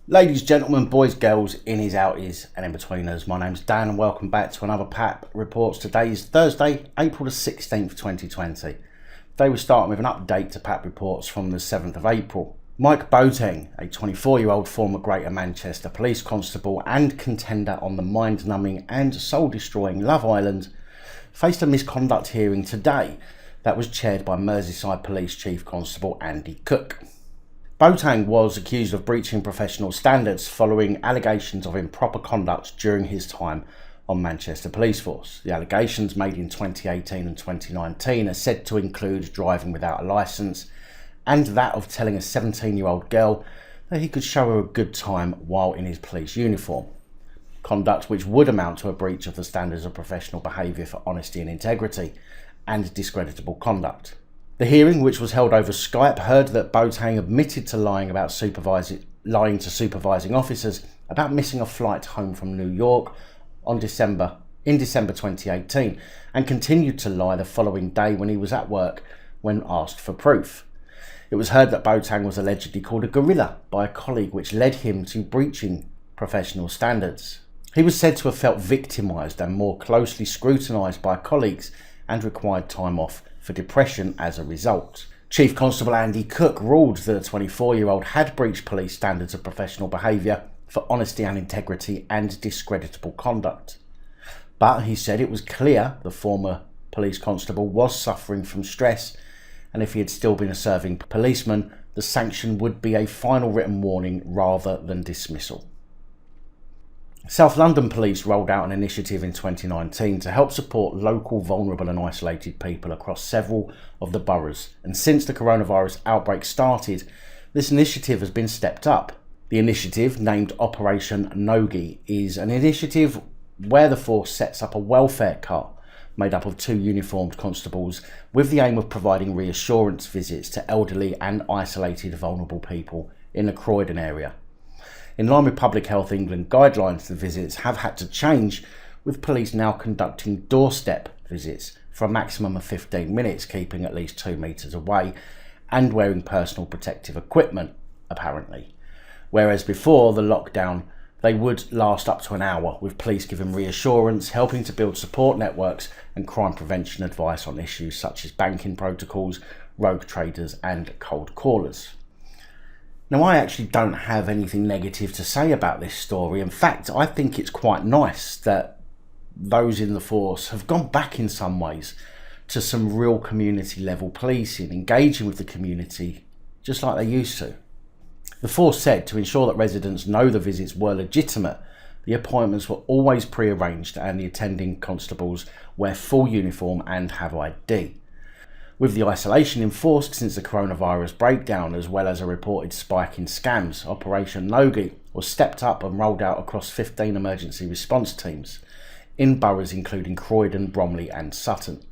Ladies, gentlemen, boys, girls, innies, outies and in-betweeners, my name's Dan and welcome back to another PAP Reports. Today is Thursday, April the 16th, 2020. Today we're starting with an update to PAP Reports from the 7th of April. Mike Boateng, a 24-year-old former Greater Manchester Police Constable and contender on the mind-numbing and soul-destroying Love Island, faced a misconduct hearing today that was chaired by Merseyside Police Chief Constable Andy Cook. Boateng was accused of breaching professional standards following allegations of improper conduct during his time on Manchester Police Force. The allegations, made in 2018 and 2019, are said to include driving without a licence and that of telling a 17-year-old girl that he could show her a good time while in his police uniform. Conduct which would amount to a breach of the standards of professional behaviour for honesty and integrity and discreditable conduct. The hearing, which was held over Skype, heard that Boateng admitted to lying to supervising officers about missing a flight home from New York in December 2018, and continued to lie the following day when he was at work when asked for proof. It was heard that Boateng was allegedly called a gorilla by a colleague, which led him to breaching professional standards. He was said to have felt victimised and more closely scrutinised by colleagues and required time off for depression as a result. Chief Constable Andy Cook ruled that the 24-year-old had breached police standards of professional behaviour for honesty and integrity and discreditable conduct. But he said it was clear the former police constable was suffering from stress, and if he had still been a serving policeman, the sanction would be a final written warning rather than dismissal. South London Police rolled out an initiative in 2019 to help support local vulnerable and isolated people across several of the boroughs, and since the coronavirus outbreak started, this initiative has been stepped up. The initiative, named Operation Noogie, is an initiative where the force sets up a welfare cart made up of 2 uniformed constables with the aim of providing reassurance visits to elderly and isolated vulnerable people in the Croydon area. In line with Public Health England guidelines, the visits have had to change, with police now conducting doorstep visits for a maximum of 15 minutes, keeping at least 2 metres away and wearing personal protective equipment, apparently. Whereas before the lockdown, they would last up to an hour, with police giving reassurance, helping to build support networks and crime prevention advice on issues such as banking protocols, rogue traders and cold callers. Now, I actually don't have anything negative to say about this story. In fact, I think it's quite nice that those in the force have gone back in some ways to some real community level policing, engaging with the community just like they used to. The force said to ensure that residents know the visits were legitimate, the appointments were always pre-arranged and the attending constables wear full uniform and have ID. With the isolation enforced since the coronavirus breakdown, as well as a reported spike in scams, Operation Noogie was stepped up and rolled out across 15 emergency response teams in boroughs including Croydon, Bromley and Sutton,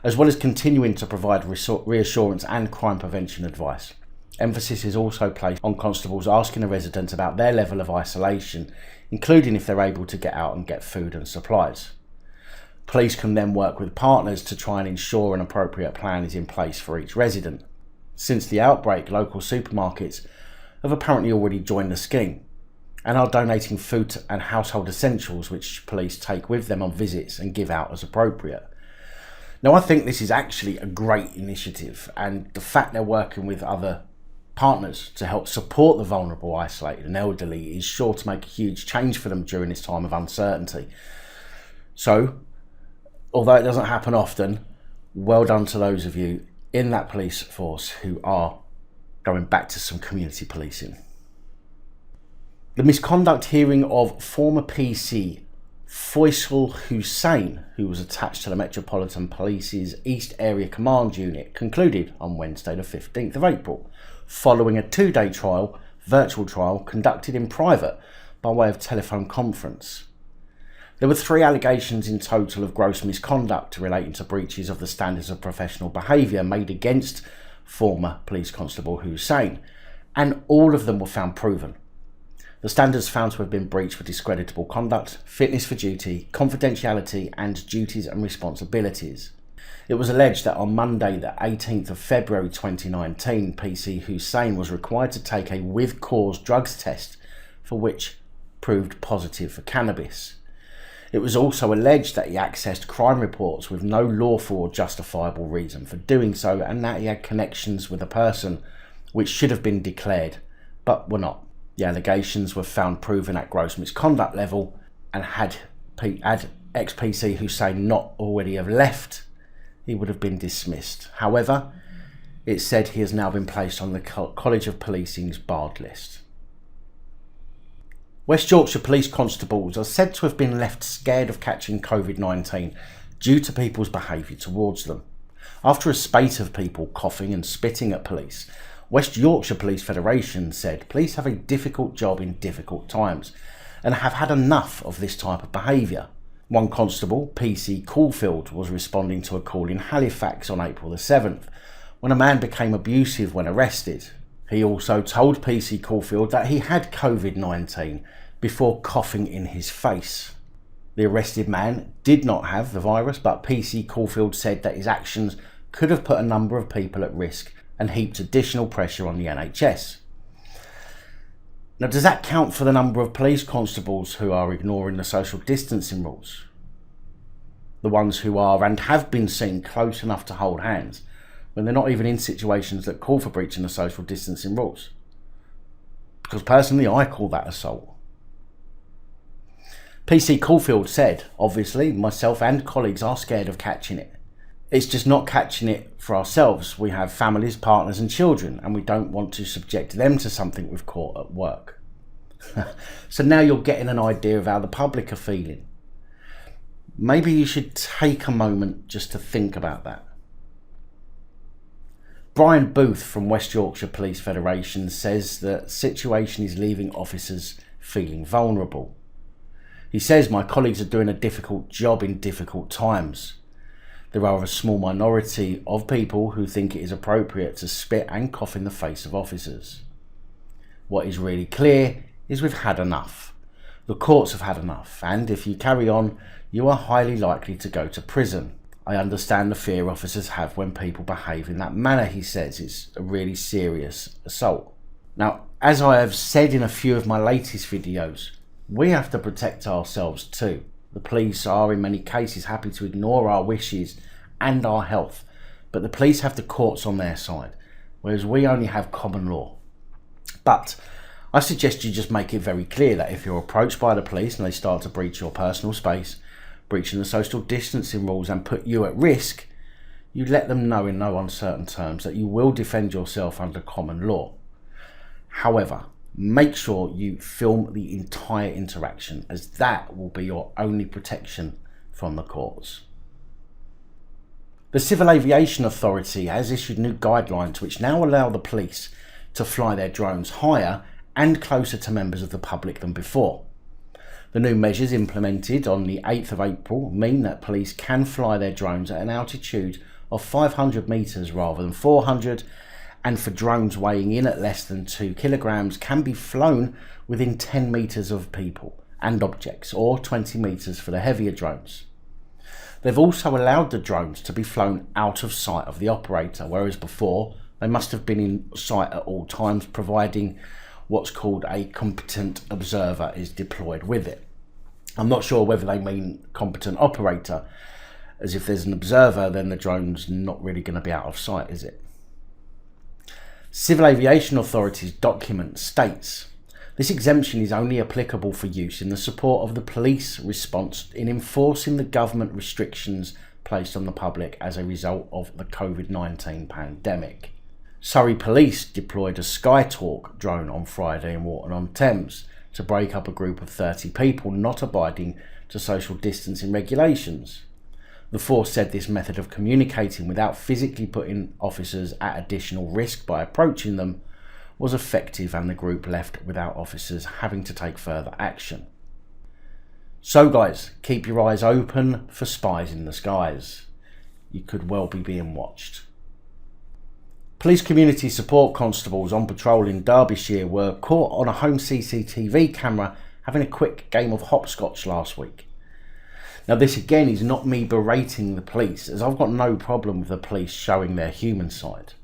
as well as continuing to provide reassurance and crime prevention advice. Emphasis is also placed on constables asking a resident about their level of isolation, including if they're able to get out and get food and supplies. Police can then work with partners to try and ensure an appropriate plan is in place for each resident. Since the outbreak, local supermarkets have apparently already joined the scheme and are donating food and household essentials, which police take with them on visits and give out as appropriate. Now, I think this is actually a great initiative, and the fact they're working with other partners to help support the vulnerable, isolated and elderly is sure to make a huge change for them during this time of uncertainty. So, although it doesn't happen often, well done to those of you in that police force who are going back to some community policing. The misconduct hearing of former PC Faisal Hussain, who was attached to the Metropolitan Police's East Area Command Unit, concluded on Wednesday the 15th of April, following a 2-day virtual trial conducted in private by way of telephone conference. There were 3 allegations in total of gross misconduct relating to breaches of the standards of professional behaviour made against former Police Constable Hussain, and all of them were found proven. The standards found to have been breached were discreditable conduct, fitness for duty, confidentiality and duties and responsibilities. It was alleged that on Monday the 18th of February 2019, PC Hussain was required to take a with cause drugs test for which proved positive for cannabis. It was also alleged that he accessed crime reports with no lawful or justifiable reason for doing so, and that he had connections with a person which should have been declared but were not. The allegations were found proven at gross misconduct level, and had ex-PC Hussein not already have left, he would have been dismissed. However, it said he has now been placed on the College of Policing's barred list. West Yorkshire Police constables are said to have been left scared of catching COVID-19 due to people's behaviour towards them. After a spate of people coughing and spitting at police, West Yorkshire Police Federation said police have a difficult job in difficult times and have had enough of this type of behaviour. One constable, PC Caulfield, was responding to a call in Halifax on April the 7th when a man became abusive when arrested. He also told PC Caulfield that he had COVID-19 before coughing in his face. The arrested man did not have the virus, but PC Caulfield said that his actions could have put a number of people at risk and heaped additional pressure on the NHS. Now, does that count for the number of police constables who are ignoring the social distancing rules? The ones who are and have been seen close enough to hold hands when they're not even in situations that call for breaching the social distancing rules? Because personally, I call that assault. PC Caulfield said, obviously, myself and colleagues are scared of catching it. It's just not catching it for ourselves. We have families, partners and children, and we don't want to subject them to something we've caught at work. So now you're getting an idea of how the public are feeling. Maybe you should take a moment just to think about that. Brian Booth from West Yorkshire Police Federation says the situation is leaving officers feeling vulnerable. He says, my colleagues are doing a difficult job in difficult times. There are a small minority of people who think it is appropriate to spit and cough in the face of officers. What is really clear is we've had enough. The courts have had enough, and if you carry on, you are highly likely to go to prison. I understand the fear officers have when people behave in that manner, he says. It's a really serious assault. Now, as I have said in a few of my latest videos, we have to protect ourselves too. The police are in many cases happy to ignore our wishes and our health, but the police have the courts on their side, whereas we only have common law. But I suggest you just make it very clear that if you're approached by the police and they start to breach your personal space, breaching the social distancing rules and put you at risk, you let them know in no uncertain terms that you will defend yourself under common law. However, make sure you film the entire interaction, as that will be your only protection from the courts. The Civil Aviation Authority has issued new guidelines which now allow the police to fly their drones higher and closer to members of the public than before. The new measures implemented on the 8th of April mean that police can fly their drones at an altitude of 500 metres rather than 400, and for drones weighing in at less than 2 kilograms can be flown within 10 metres of people and objects, or 20 metres for the heavier drones. They've also allowed the drones to be flown out of sight of the operator, whereas before they must have been in sight at all times, providing what's called a competent observer is deployed with it. I'm not sure whether they mean competent operator, as if there's an observer then the drone's not really going to be out of sight, is it? Civil Aviation Authority's document states, this exemption is only applicable for use in the support of the police response in enforcing the government restrictions placed on the public as a result of the COVID-19 pandemic. Surrey Police deployed a Skytalk drone on Friday in Walton-on-Thames to break up a group of 30 people not abiding to social distancing regulations. The force said this method of communicating without physically putting officers at additional risk by approaching them was effective, and the group left without officers having to take further action. So guys, keep your eyes open for spies in the skies. You could well be being watched. Police community support constables on patrol in Derbyshire were caught on a home CCTV camera having a quick game of hopscotch last week. Now this again is not me berating the police, as I've got no problem with the police showing their human side.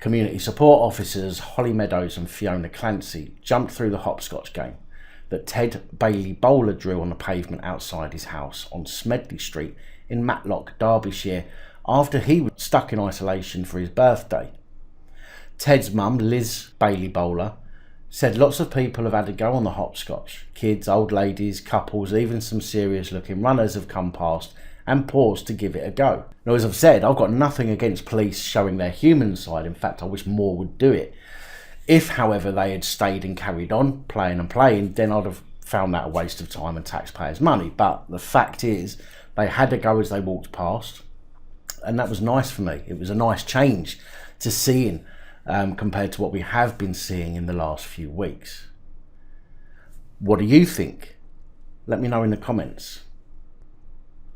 Community support officers Holly Meadows and Fiona Clancy jumped through the hopscotch game that Ted Bailey Bowler drew on the pavement outside his house on Smedley Street in Matlock, Derbyshire, after he was stuck in isolation for his birthday. Ted's mum, Liz Bailey Bowler, said lots of people have had a go on the hopscotch. Kids, old ladies, couples, even some serious looking runners have come past and paused to give it a go. Now, as I've said, I've got nothing against police showing their human side. In fact, I wish more would do it. If, however, they had stayed and carried on playing, then I'd have found that a waste of time and taxpayers' money. But the fact is, they had a go as they walked past, and that was nice for me. It was a nice change to seeing compared to what we have been seeing in the last few weeks. What do you think? Let me know in the comments.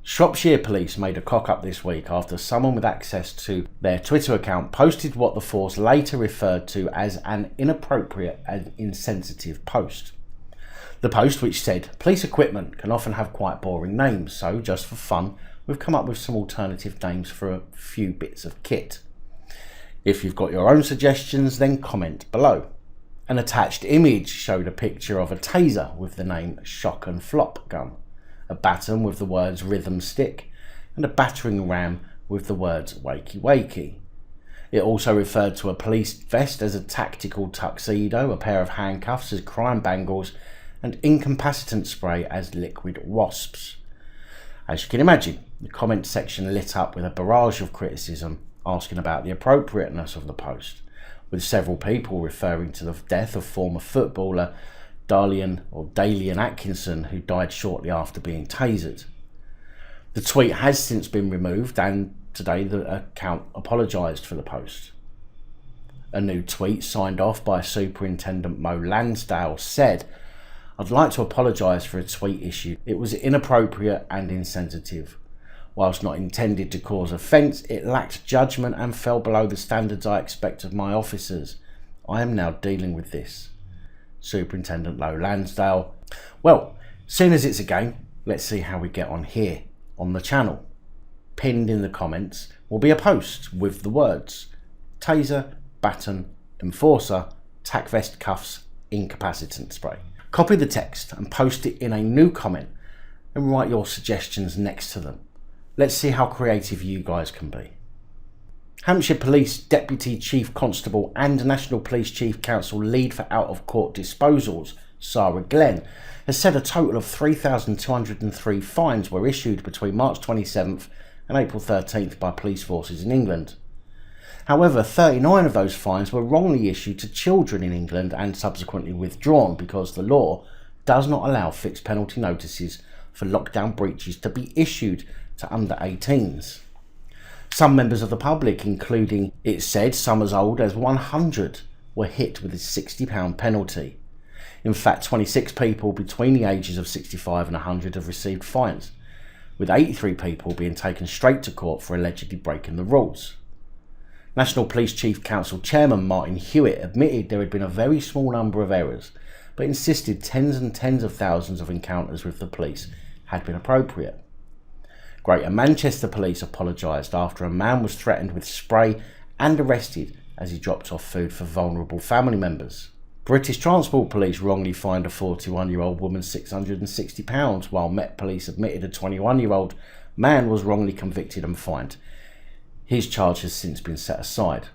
Shropshire Police made a cock-up this week after someone with access to their Twitter account posted what the force later referred to as an inappropriate and insensitive post. The post, which said, "Police equipment can often have quite boring names, so just for fun, we've come up with some alternative names for a few bits of kit. If you've got your own suggestions, then comment below." An attached image showed a picture of a taser with the name Shock and Flop gun, a baton with the words Rhythm Stick, and a battering ram with the words Wakey Wakey. It also referred to a police vest as a tactical tuxedo, a pair of handcuffs as crime bangles, and incapacitant spray as liquid wasps. As you can imagine, the comment section lit up with a barrage of criticism asking about the appropriateness of the post, with several people referring to the death of former footballer Dalian Atkinson, who died shortly after being tasered. The tweet has since been removed, and today the account apologised for the post. A new tweet signed off by Superintendent Mo Lansdale said, "I'd like to apologise for a tweet issued. It was inappropriate and insensitive. Whilst not intended to cause offence, it lacked judgment and fell below the standards I expect of my officers. I am now dealing with this." Superintendent Low Lansdale. Well, seeing as it's a game, let's see how we get on here on the channel. Pinned in the comments will be a post with the words taser, baton, enforcer, tack vest cuffs, incapacitant spray. Copy the text and post it in a new comment and write your suggestions next to them. Let's see how creative you guys can be. Hampshire Police Deputy Chief Constable and National Police Chief Counsel Lead for Out-of-Court Disposals, Sarah Glenn, has said a total of 3,203 fines were issued between March 27th and April 13th by police forces in England. However, 39 of those fines were wrongly issued to children in England and subsequently withdrawn because the law does not allow fixed penalty notices for lockdown breaches to be issued to under 18s. Some members of the public, including, it said, some as old as 100, were hit with a £60 penalty. In fact, 26 people between the ages of 65 and 100 have received fines, with 83 people being taken straight to court for allegedly breaking the rules. National Police Chief Council Chairman Martin Hewitt admitted there had been a very small number of errors, but insisted tens and tens of thousands of encounters with the police had been appropriate. Greater Manchester Police apologised after a man was threatened with spray and arrested as he dropped off food for vulnerable family members. British Transport Police wrongly fined a 41-year-old woman £660, while Met Police admitted a 21-year-old man was wrongly convicted and fined. His charge has since been set aside.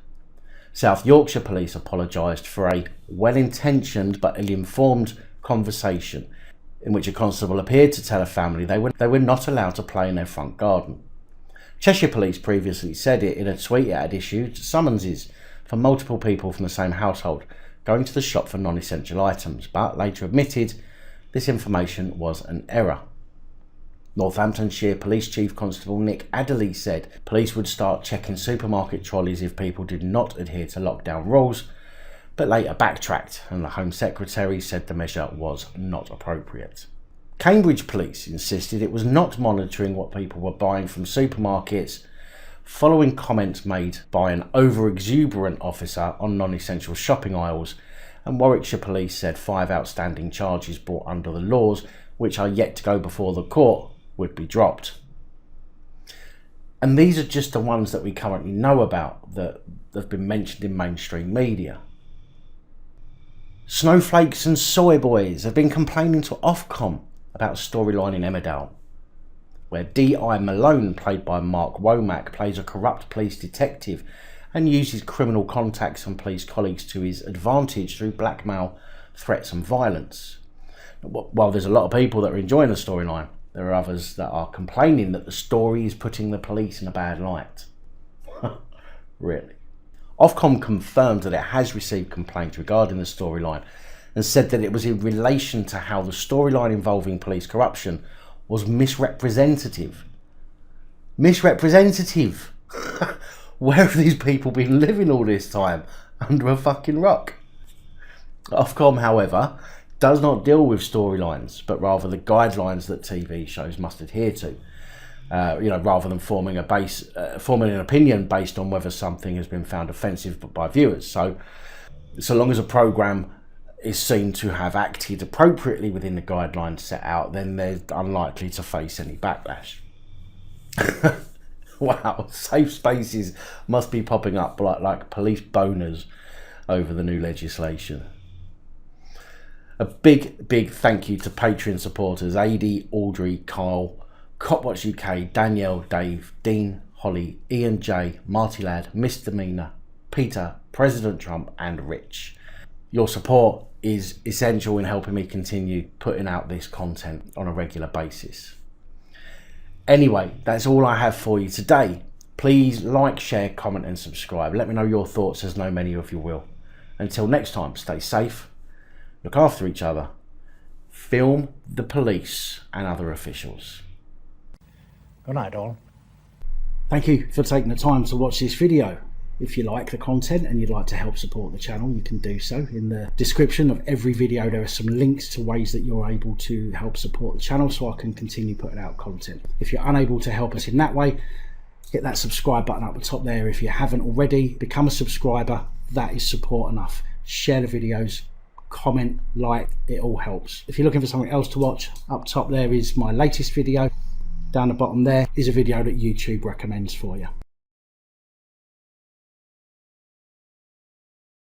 South Yorkshire Police apologised for a well-intentioned but ill-informed conversation in which a constable appeared to tell a family they were not allowed to play in their front garden. Cheshire Police previously said it in a tweet it had issued summonses for multiple people from the same household going to the shop for non-essential items, but later admitted this information was an error. Northamptonshire Police Chief Constable Nick Adderley said police would start checking supermarket trolleys if people did not adhere to lockdown rules, but later backtracked and the Home Secretary said the measure was not appropriate. Cambridge Police insisted it was not monitoring what people were buying from supermarkets following comments made by an over-exuberant officer on non-essential shopping aisles, and Warwickshire Police said 5 outstanding charges brought under the laws which are yet to go before the court, would be dropped. And these are just the ones that we currently know about that have been mentioned in mainstream media. Snowflakes and soy boys have been complaining to Ofcom about a storyline in Emmerdale, where D.I. Malone, played by Mark Womack, plays a corrupt police detective and uses criminal contacts and police colleagues to his advantage through blackmail, threats and violence. While there's a lot of people that are enjoying the storyline, there are others that are complaining that the story is putting the police in a bad light. Really? Ofcom confirmed that it has received complaints regarding the storyline and said that it was in relation to how the storyline involving police corruption was misrepresentative. Misrepresentative? Where have these people been living all this time? Under a fucking rock? Ofcom, however, does not deal with storylines, but rather the guidelines that TV shows must adhere to. Rather than forming an opinion based on whether something has been found offensive by viewers. So long as a programme is seen to have acted appropriately within the guidelines set out, then they're unlikely to face any backlash. Wow, safe spaces must be popping up like police boners over the new legislation. A big thank you to Patreon supporters Adi, Audrey, Kyle, Copwatch UK, Danielle, Dave, Dean, Holly, Ian J, Marty Ladd, Mr. Mina, Peter, President Trump and Rich. Your support is essential in helping me continue putting out this content on a regular basis. Anyway, that's all I have for you today. Please like, share, comment and subscribe. Let me know your thoughts, as I know many of you will. Until next time, stay safe, look after each other, film the police and other officials. Good night, all. Thank you for taking the time to watch this video. If you like the content and you'd like to help support the channel, you can do so. In the description of every video there are some links to ways that you're able to help support the channel so I can continue putting out content. If you're unable to help us in that way, hit that subscribe button up the top there. If you haven't already, become a subscriber. That is support enough. Share the videos, comment, like, it all helps. If you're looking for something else to watch, up top there is my latest video. Down the bottom there is a video that YouTube recommends for you.